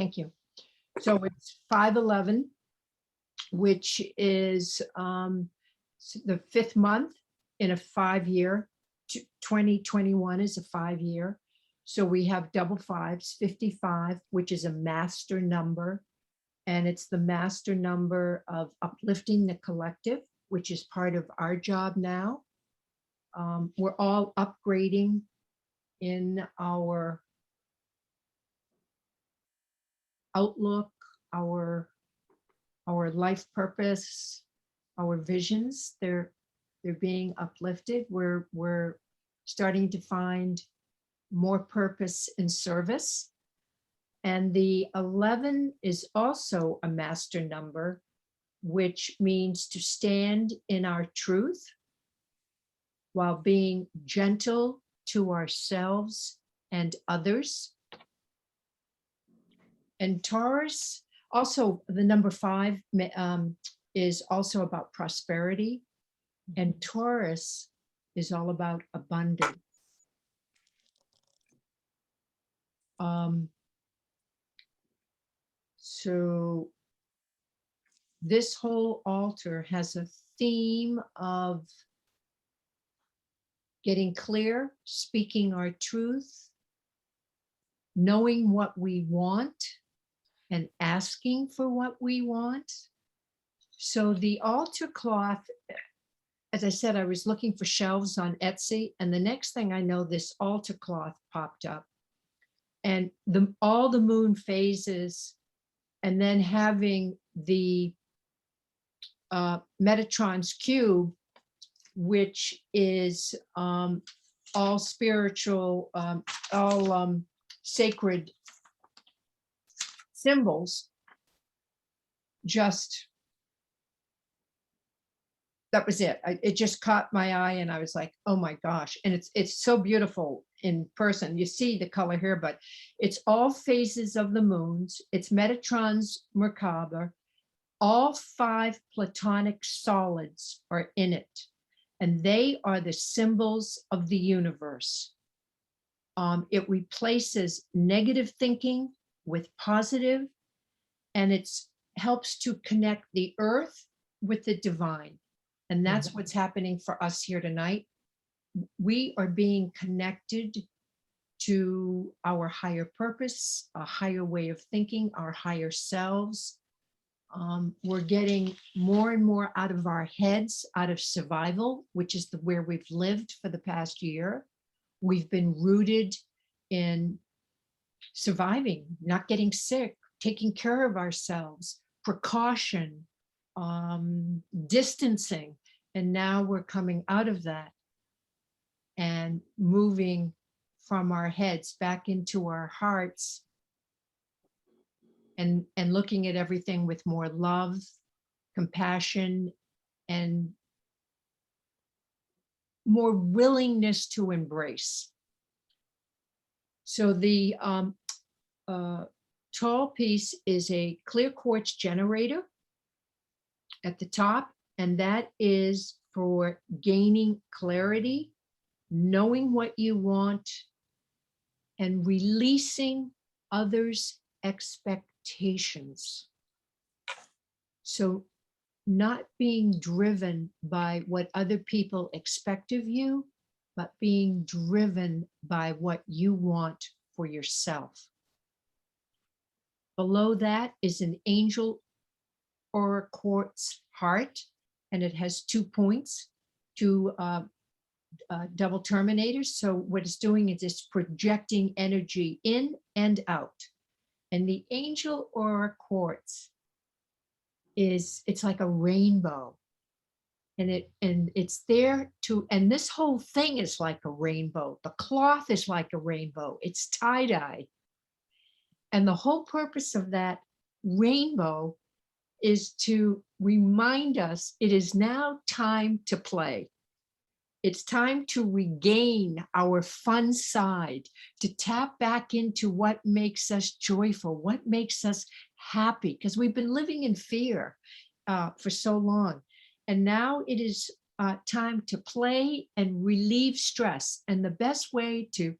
Thank you. So it's 5/11, which is the 5th month in a 5-year. 2021 is a 5-year. So we have double fives, 55, which is a master number. And it's the master number of uplifting the collective, which is part of our job now. We're all upgrading in our outlook, our life purpose, our visions. They're being uplifted. We're starting to find more purpose in service. And the 11 is also a master number, which means to stand in our truth while being gentle to ourselves and others. And Taurus, also the number 5 is also about prosperity. And Taurus is all about abundance. So this whole altar has a theme of getting clear, speaking our truth, knowing what we want, and asking for what we want. So the altar cloth, as I said, I was looking for shelves on Etsy, and the next thing I know, this altar cloth popped up. And all the moon phases, and then having the Metatron's cube, which is all spiritual, all sacred symbols. Just, that was it. It just caught my eye, and I was like, oh my gosh. And it's so beautiful in person. You see the color here, but it's all phases of the moons. It's Metatron's Merkaba. All 5 platonic solids are in it, and they are the symbols of the universe. It replaces negative thinking with positive, and it helps to connect the earth with the divine. And that's what's happening for us here tonight. We are being connected to our higher purpose, a higher way of thinking, our higher selves. We're getting more and more out of our heads, out of survival, which is where we've lived for the past year. We've been rooted in surviving, not getting sick, taking care of ourselves, precaution, distancing. And now we're coming out of that and moving from our heads back into our hearts, and looking at everything with more love, compassion, and more willingness to embrace. So the tall piece is a clear quartz generator at the top, and that is for gaining clarity, knowing what you want, and releasing others' expectations. So not being driven by what other people expect of you, but being driven by what you want for yourself. Below that is an angel aura quartz heart, and it has 2 points, 2 double terminators. So what it's doing is it's projecting energy in and out. And the angel aura quartz it's like a rainbow, and it's there to, and this whole thing is like a rainbow. The cloth is like a rainbow. It's tie-dye. And the whole purpose of that rainbow is to remind us it is now time to play. It's time to regain our fun side, to tap back into what makes us joyful, what makes us happy, because we've been living in fear for so long. And now it is time to play and relieve stress. And the best way to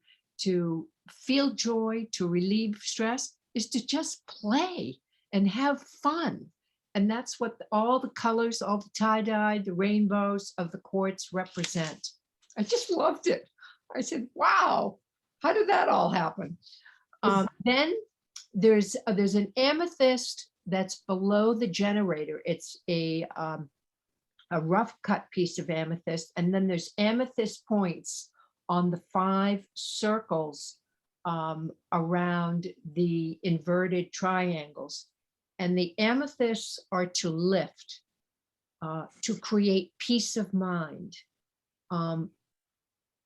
feel joy, to relieve stress, is to just play and have fun. And that's what all the colors, all the tie-dye, the rainbows of the quartz represent. I just loved it. I said, wow, how did that all happen? Then there's an amethyst that's below the generator. It's a rough cut piece of amethyst. And then there's amethyst points on the 5 circles around the inverted triangles. And the amethysts are to lift, to create peace of mind. And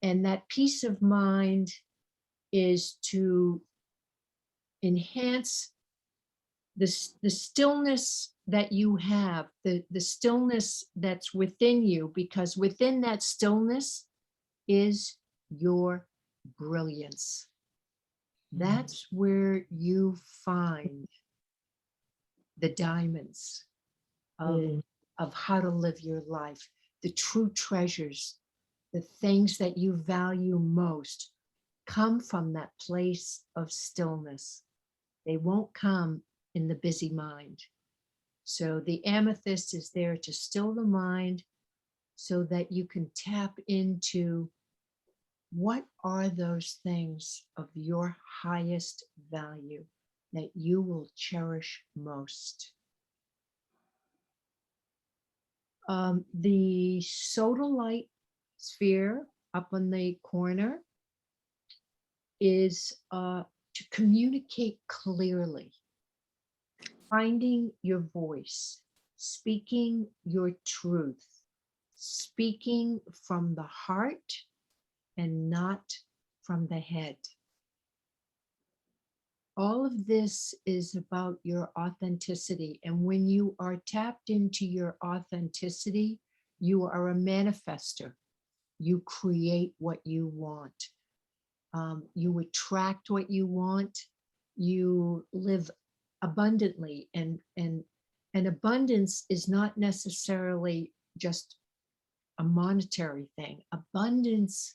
that peace of mind is to enhance the stillness that you have, the stillness that's within you, because within that stillness is your brilliance. That's where you find the diamonds of how to live your life, the true treasures, the things that you value most come from that place of stillness. They won't come in the busy mind. So the amethyst is there to still the mind so that you can tap into what are those things of your highest value that you will cherish most. The sodalite sphere up on the corner is to communicate clearly, finding your voice, speaking your truth, speaking from the heart and not from the head. All of this is about your authenticity. And when you are tapped into your authenticity, you are a manifester. You create what you want. You attract what you want. You live abundantly. And abundance is not necessarily just a monetary thing. Abundance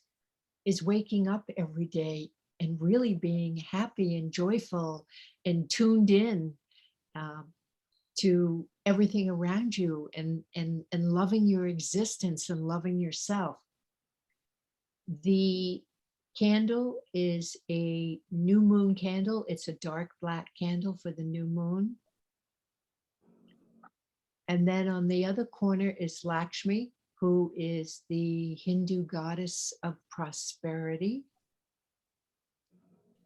is waking up every day and really being happy and joyful and tuned in to everything around you and loving your existence and loving yourself. The candle is a new moon candle. It's a dark black candle for the new moon. And then on the other corner is Lakshmi, who is the Hindu goddess of prosperity.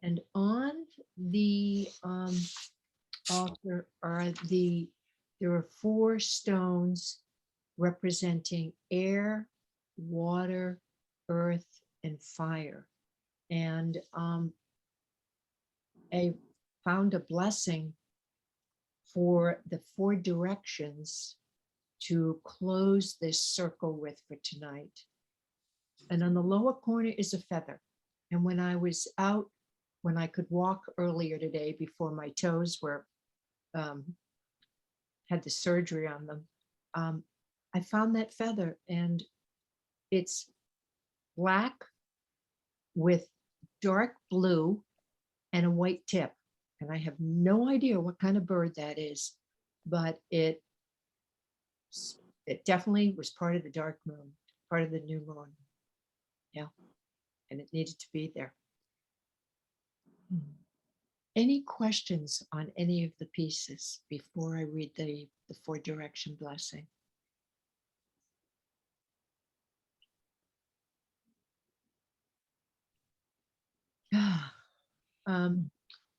And on the altar there are 4 stones representing air, water, earth, and fire. And I found a blessing for the 4 directions to close this circle with for tonight. And on the lower corner is a feather. And when I was out, when I could walk earlier today before my toes were, had the surgery on them, I found that feather, and it's black with dark blue and a white tip. And I have no idea what kind of bird that is, but it definitely was part of the dark moon, part of the new moon. Yeah, and it needed to be there. Any questions on any of the pieces before I read the 4 direction blessing?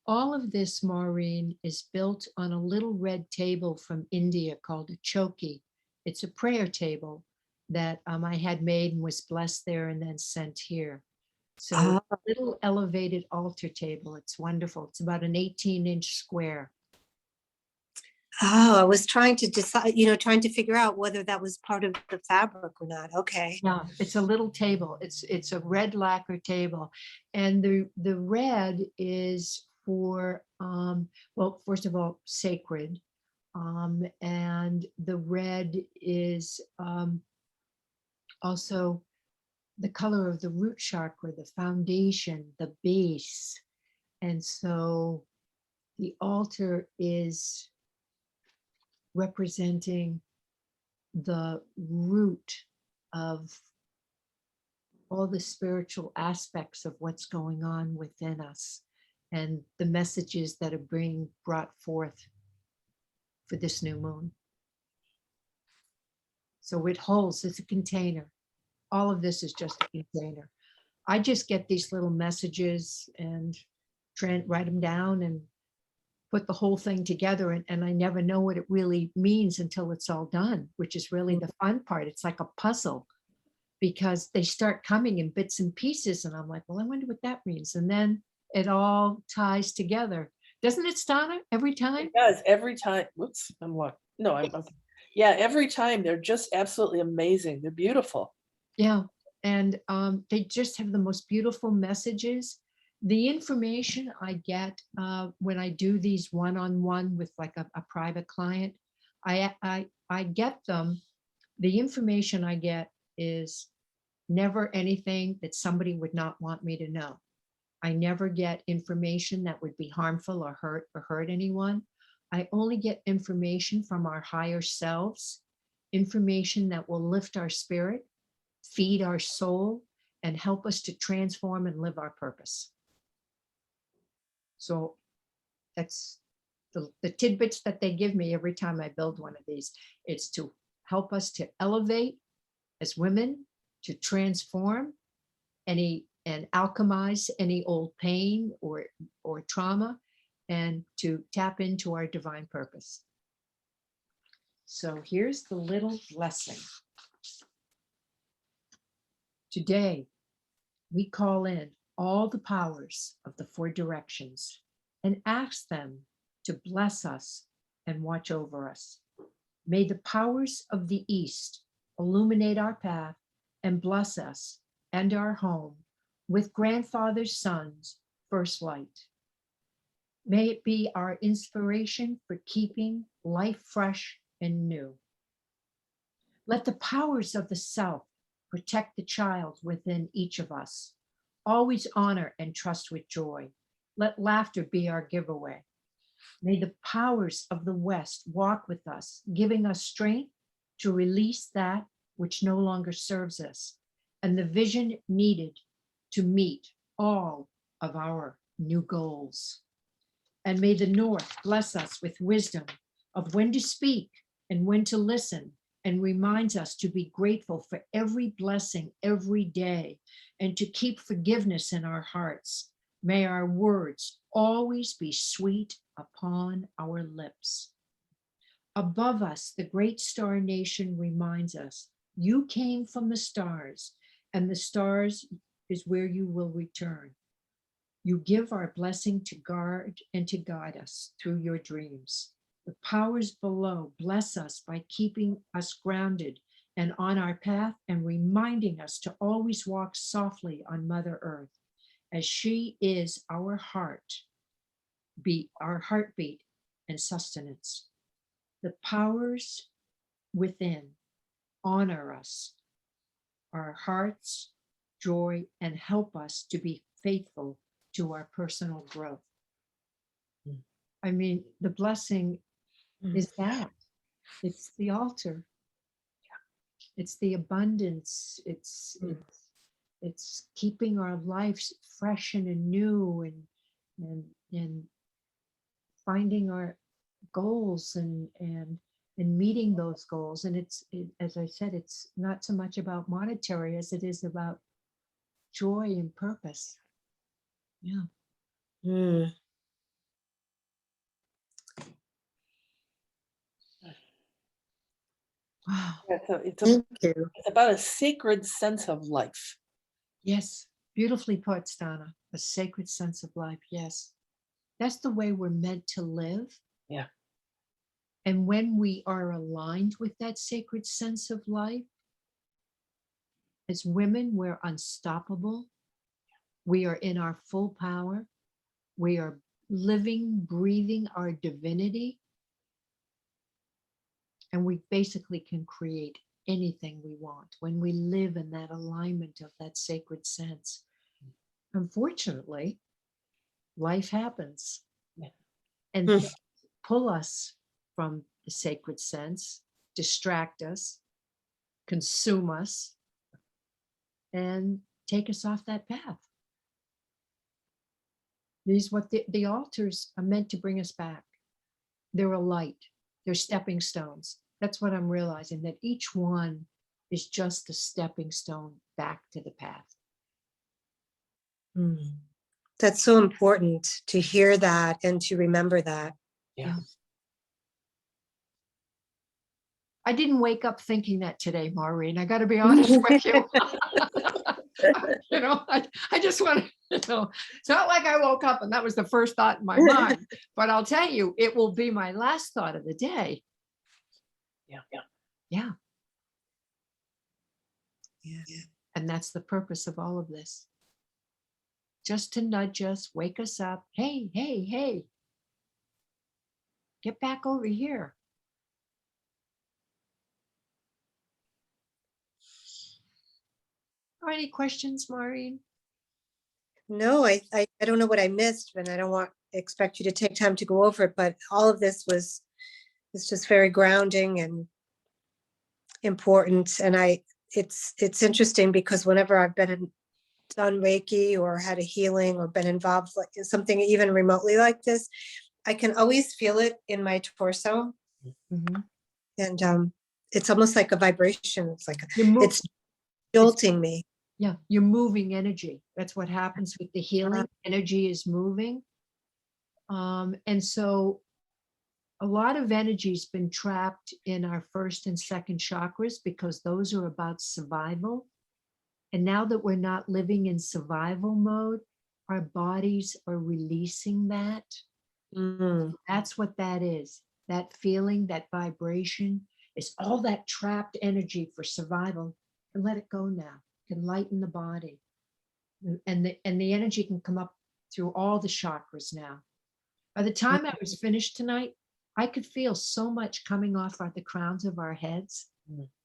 All of this, Maureen, is built on a little red table from India called a choki. It's a prayer table that I had made and was blessed there and then sent here. So a little elevated altar table. It's wonderful. It's about an 18-inch square. Oh, I was trying to decide, trying to figure out whether that was part of the fabric or not. Okay. Yeah, it's a little table. It's a red lacquer table. And the red is for, well, first of all, sacred. And the red is also the color of the root chakra, the foundation, the base. And so The altar is representing the root of all the spiritual aspects of what's going on within us and the messages that are being brought forth for this new moon. So it holds, it's a container. All of this is just a container. I just get these little messages and write them down and put the whole thing together, and I never know what it really means until it's all done, which is really the fun part. It's like a puzzle because they start coming in bits and pieces, and I'm like, well, I wonder what that means. And then it all ties together. Doesn't it, Stana, every time? It does every time. Whoops, I'm locked. No, I'm okay. Yeah, every time. They're just absolutely amazing. They're beautiful. Yeah. And they just have the most beautiful messages. The information I get when I do these one-on-one with like a private client, I get them. The information I get is never anything that somebody would not want me to know. I never get information that would be harmful or hurt anyone. I only get information from our higher selves, information that will lift our spirit, feed our soul, and help us to transform and live our purpose. So that's the tidbits that they give me every time I build one of these. It's to help us to elevate as women, to transform any and alchemize any old pain or trauma, and to tap into our divine purpose. So here's the little blessing. Today, we call in all the powers of the four directions and ask them to bless us and watch over us. May the powers of the East illuminate our path and bless us and our home with grandfather's son's first light. May it be our inspiration for keeping life fresh and new. Let the powers of the South protect the child within each of us. Always honor and trust with joy. Let laughter be our giveaway. May the powers of the West walk with us, giving us strength to release that which no longer serves us, and the vision needed to meet all of our new goals. And may the North bless us with wisdom of when to speak and when to listen, and reminds us to be grateful for every blessing every day and to keep forgiveness in our hearts. May our words always be sweet upon our lips. Above us, the great star nation reminds us, you came from the stars, and the stars is where you will return. You give our blessing to guard and to guide us through your dreams. The powers below bless us by keeping us grounded and on our path and reminding us to always walk softly on Mother Earth, as she is our heartbeat and sustenance. The powers within honor us, our hearts, joy, and help us to be faithful to our personal growth. I mean, the blessing is that. It's the altar. It's the abundance. It's keeping our lives fresh and anew and finding our goals and meeting those goals. And as I said, it's not so much about monetary as it is about joy and purpose. Yeah. Mm. Wow. Yeah, Thank you. it's about a sacred sense of life. Yes. Beautifully put, Stana. A sacred sense of life. Yes. That's the way we're meant to live. Yeah. And when we are aligned with that sacred sense of life, as women, we're unstoppable. We are in our full power. We are living, breathing our divinity. And we basically can create anything we want when we live in that alignment of that sacred sense. Unfortunately, life happens. Yeah. and Mm. pull us from the sacred sense, distract us, consume us, and take us off that path. These what the altars are meant to bring us back. They're a light. They're stepping stones. That's what I'm realizing, that each one is just a stepping stone back to the path. Mm. That's so important to hear that and to remember that. Yeah. I didn't wake up thinking that today, Maureen. I got to be honest with you. I just want to, it's not like I woke up and that was the first thought in my mind, but I'll tell you, it will be my last thought of the day. Yeah. Yeah. Yeah. And that's the purpose of all of this. Just to nudge us, wake us up. Hey, hey, hey. Get back over here. Are any questions, Maureen? No, I don't know what I missed, and I don't expect you to take time to go over it, but all of this was just very grounding and important. And it's interesting because whenever I've done Reiki or had a healing or been involved like in something even remotely like this, I can always feel it in my torso. Mm-hmm. And it's almost like a vibration. It's like it's jolting me. Yeah, you're moving energy. That's what happens with the healing. Energy is moving. And so a lot of energy's been trapped in our first and second chakras because those are about survival. And now that we're not living in survival mode, our bodies are releasing that. Mm. That's what that is. That feeling, that vibration is all that trapped energy for survival. And let it go now. Can lighten the body. And the energy can come up through all the chakras now. By the time I was finished tonight, I could feel so much coming off the crowns of our heads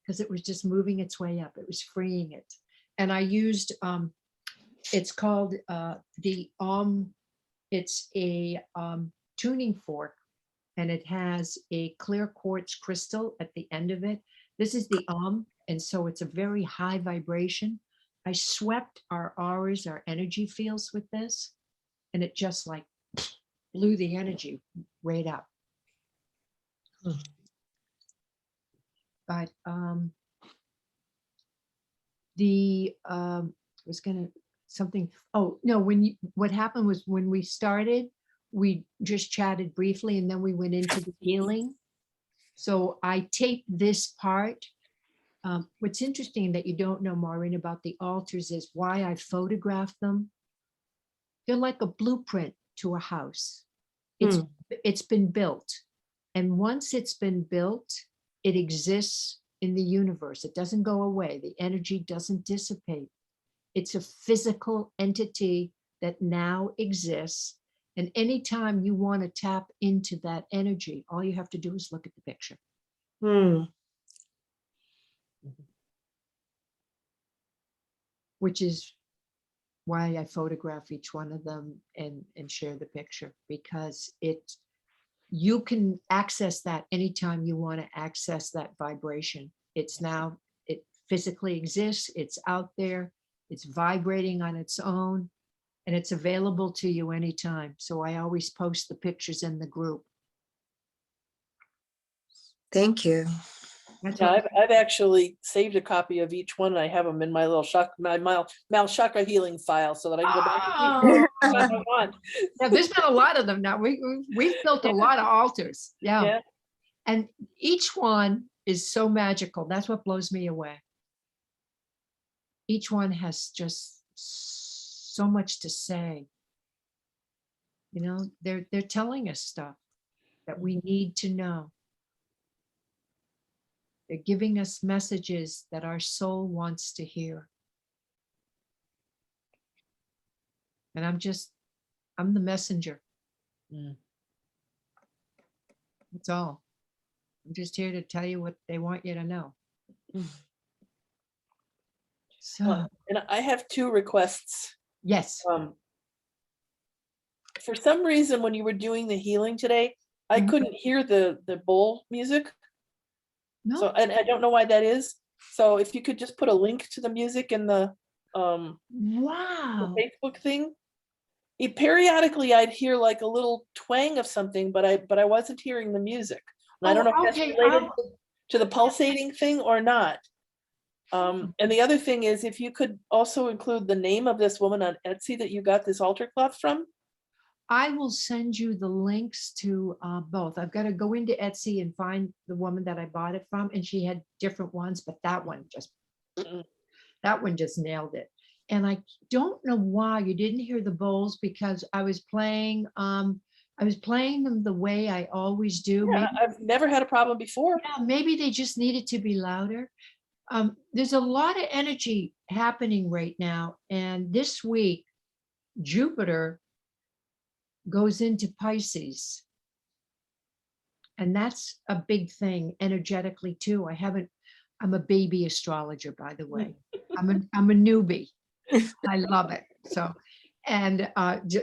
because it was just moving its way up. It was freeing it. And I used, it's called it's a tuning fork, and it has a clear quartz crystal at the end of it. This is the and so it's a very high vibration. I swept our auras, our energy fields with this, and it just like blew the energy right up. But was gonna something. Oh no! What happened was when we started, we just chatted briefly, and then we went into the healing. So I taped this part. What's interesting that you don't know, Maureen, about the altars is why I photographed them. They're like a blueprint to a house. It's been built. And once it's been built, it exists in the universe. It doesn't go away. The energy doesn't dissipate. It's a physical entity that now exists. And anytime you want to tap into that energy, all you have to do is look at the picture. Which is why I photograph each one of them and share the picture, because you can access that anytime you want to access that vibration. It physically exists, it's out there, it's vibrating on its own, and it's available to you anytime. So I always post the pictures in the group. Thank you. Yeah, I've actually saved a copy of each one, and I have them in my little Mal Chakra healing file so that I can go back and if I want. Yeah, there's been a lot of them now. We've built a lot of altars. Yeah. And each one is so magical. That's what blows me away. Each one has just so much to say. They're telling us stuff that we need to know. They're giving us messages that our soul wants to hear. And I'm the messenger. That's all. I'm just here to tell you what they want you to know. So, and I have two requests. Yes. for some reason, when you were doing the healing today, I Mhm. couldn't hear the bowl music. So, No, and I don't know why that is. So if you could just put a link to the music in the wow. Facebook thing. Periodically I'd hear like a little twang of something, but I wasn't hearing the music. And I don't know if Oh, that's okay. related to the pulsating thing or not. And the other thing is, if you could also include the name of this woman on Etsy that you got this altar cloth from. I will send you the links to both. I've got to go into Etsy and find the woman that I bought it from, and she had different ones, but that one just nailed it. And I don't know why you didn't hear the bowls, because I was playing them the way I always do. Yeah, Maybe, I've never had a problem before. yeah, maybe they just needed to be louder. There's a lot of energy happening right now, and this week Jupiter goes into Pisces. And that's a big thing energetically too. I'm a baby astrologer, by the way. I'm a newbie. I love it. So, and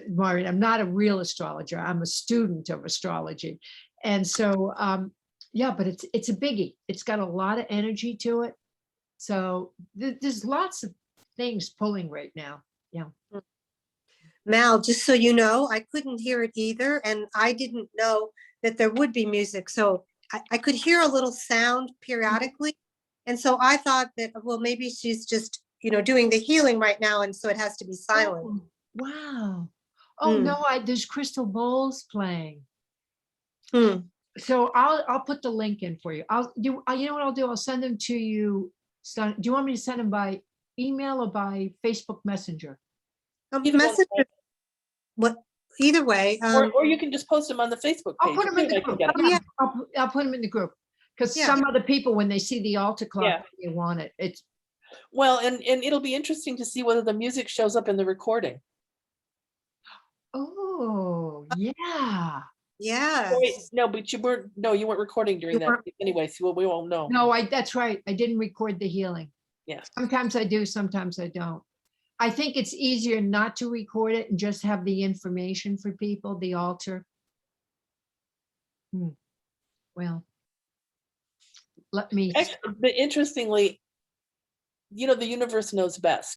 Maureen, I'm not a real astrologer. I'm a student of astrology. And so, yeah, but it's a biggie. It's got a lot of energy to it. So there's lots of things pulling right now. Yeah. Mal, just so you know, I couldn't hear it either, and I didn't know that there would be music. So I could hear a little sound periodically. And so I thought that, well, maybe she's just, doing the healing right now, and so it has to be silent. Oh, wow. Oh Hmm. no, there's crystal bowls playing. Hmm. So I'll put the link in for you. You know what I'll do? I'll send them to you. Do you want me to send them by email or by Facebook Messenger? Either one's Message, fine. what, either way. Or you can just post them on the Facebook I'll page. put them in the I can group. get 'em. Oh, yeah. I'll put them in the group, because Yeah. some other people, when they see the altar clock, Yeah. they want it. It's Well, and it'll be interesting to see whether the music shows up in the recording. oh yeah. Oh, wait, Yes. no, but you weren't recording during You that weren't. anyway, so we won't know. No, that's right. I didn't record the healing. Yeah. Sometimes I do, sometimes I don't. I think it's easier not to record it and just have the information for people, the altar. Well, let me. Interestingly, the universe knows best.